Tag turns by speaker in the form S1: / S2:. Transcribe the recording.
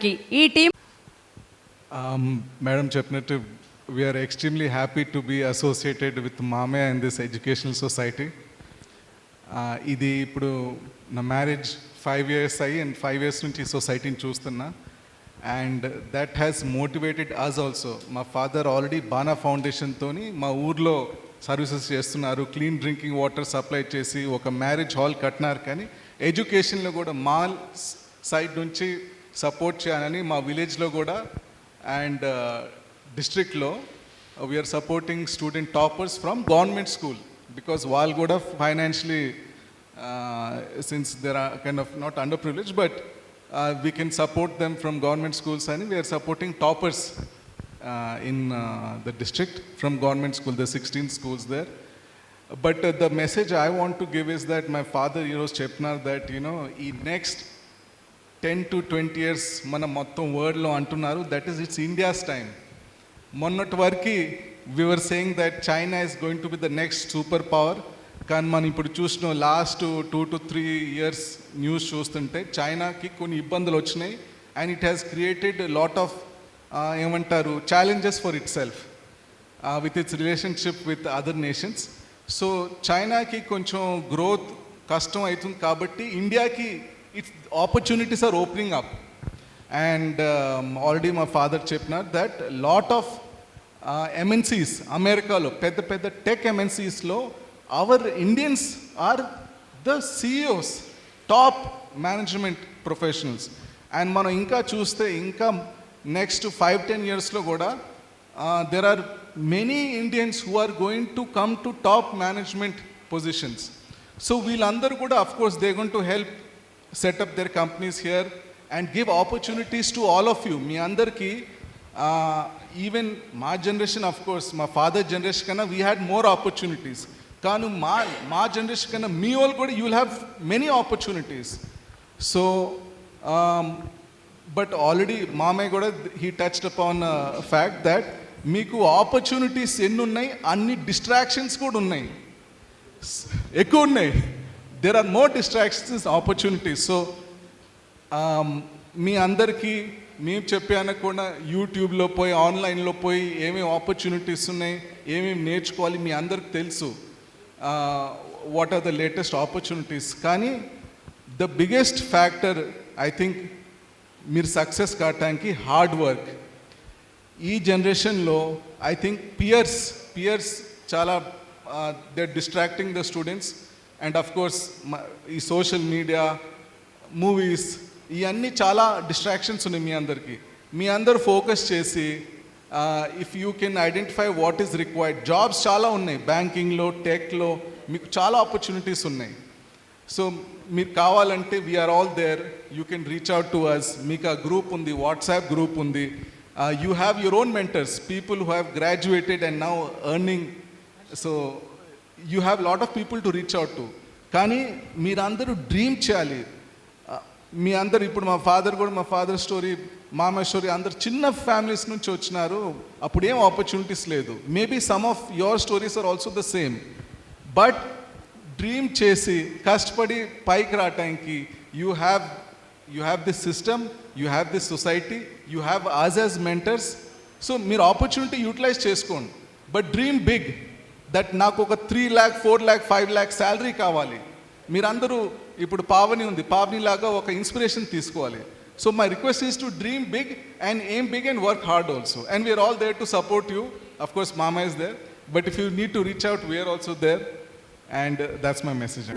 S1: చేయడానికి ఈ team
S2: madam చెప్పినట్టు we are extremely happy to be associated with మామయ్య ఇన్ దిస్ ఎడ్యుకేషనల్ సొసైటీ. ఇది ఇప్పుడు నా మ్యారేజ్ 5 years అయ్యి అండ్ 5 years నుంచి ఈ సొసైటీని చూస్తున్నా. And that has motivated us also. మా ఫాదర్ ఆల్రెడీ బానా ఫౌండేషన్తో మా ఊర్లో సర్వీసెస్ చేస్తున్నారు, క్లీన్ డ్రింకింగ్ వాటర్ సప్లై చేసి ఒక మ్యారేజ్ హాల్ కట్టినారు. కానీ ఎడ్యుకేషన్లో కూడా మా సైడ్ నుంచి సపోర్ట్ చేయాలని మా విలేజ్లో కూడా అండ్ డిస్ట్రిక్ట్లో we are supporting student toppers from government school because వాళ్ళు కూడా financially since there are kind of not under privilege but we can support them from government schools అని we are supporting toppers in the district from government school. There are 16 schools there. But the message I want to give is that my father chepnar that in next 10 to 20 years mana mottham world lo antunnaru, that is it's India's time. Monnati varki we were saying that China is going to be the next superpower. కానీ మనం ఇప్పుడు చూసిన last 2 to 3 years news చూస్తుంటే చైనాకి కొన్ని ఇబ్బందులు వచ్చినాయి and it has created lot of ఏమంటారు challenges for itself with its relationship with other nations. So చైనాకి కొంచెం గ్రోత్ కష్టం అవుతుంది కాబట్టి ఇండియాకి its opportunities are opening up. And already మా ఫాదర్ చెప్పినారు దట్ లాట్ ఆఫ్ ఎంఎన్సీస్ అమెరికాలో పెద్ద పెద్ద టెక్ ఎంఎన్సీస్లో our Indians are the CEOs, top management professionals. And మనం ఇంకా చూస్తే ఇంకా నెక్స్ట్ 5-10 yearsలో కూడా there are many Indians who are going to come to top management positions. So వీళ్ళందరూ కూడా of course they going to help set up their companies here and give opportunities to all of you. మీ అందరికీ even మా generation of course మా father generation కన్నా we had more opportunities. కానీ మా generation కన్నా మీ వాళ్ళు కూడా you will have many opportunities. So but already మామయ్య కూడా he touched upon fact that మీకు ఆపర్చునిటీస్ ఎన్ని ఉన్నాయి అన్ని డిస్ట్రాక్షన్స్ కూడా ఉన్నాయి, ఎక్కువ ఉన్నాయి. There are more distractions opportunities. So మీ అందరికీ మేము చెప్పాను కూడా యూట్యూబ్లో పోయి ఆన్లైన్లో పోయి ఏమేమి ఆపర్చునిటీస్ ఉన్నాయి, ఏమేమి నేర్చుకోవాలి మీ అందరికి తెలుసు, what are the latest opportunities. కానీ the biggest factor I think మీరు సక్సెస్ కావటానికి హార్డ్ వర్క్. ఈ జనరేషన్లో ఐ థింక్ పియర్స్ చాలా they distracting the students and of course ఈ సోషల్ మీడియా, మూవీస్, ఇవన్నీ చాలా డిస్ట్రాక్షన్స్ ఉన్నాయి మీ అందరికీ. మీ అందరు ఫోకస్ చేసి if you can identify what is required, jobs చాలా ఉన్నాయి బ్యాంకింగ్లో, టెక్లో, మీకు చాలా ఆపర్చునిటీస్ ఉన్నాయి. సో మీరు కావాలంటే we are all there, you can reach out to us. మీకు ఆ గ్రూప్ ఉంది, వాట్సాప్ గ్రూప్ ఉంది. You have your own mentors, people who have graduated and now earning. So you have lot of people to reach out to. కానీ మీరందరూ dream చేయాలి. మీ అందరు ఇప్పుడు మా ఫాదర్ స్టోరీ, మామ స్టోరీ, అందరు చిన్న ఫ్యామిలీస్ నుంచి వచ్చినారు, అప్పుడు ఏం ఆపర్చునిటీస్ లేదు. Maybe some of your stories are also the same. But dream చేసి కష్టపడి పైకి రావటానికి you have this system, you have this society, you have us as mentors. So మీరు ఆపర్చునిటీ యూటిలైజ్ చేసుకోండి. బట్ డ్రీమ్ బిగ్, దట్ నాకు ఒక 3 lakh 4 lakh 5 lakh salary కావాలి. మీరందరూ ఇప్పుడు పావని ఉంది, పావని లాగా ఒక ఇన్స్పిరేషన్ తీసుకోవాలి. So my request is to dream big and aim big and work hard also. And we are all there to support you. Of course మామా is there, but if you need to reach out we are also there. And that's my message.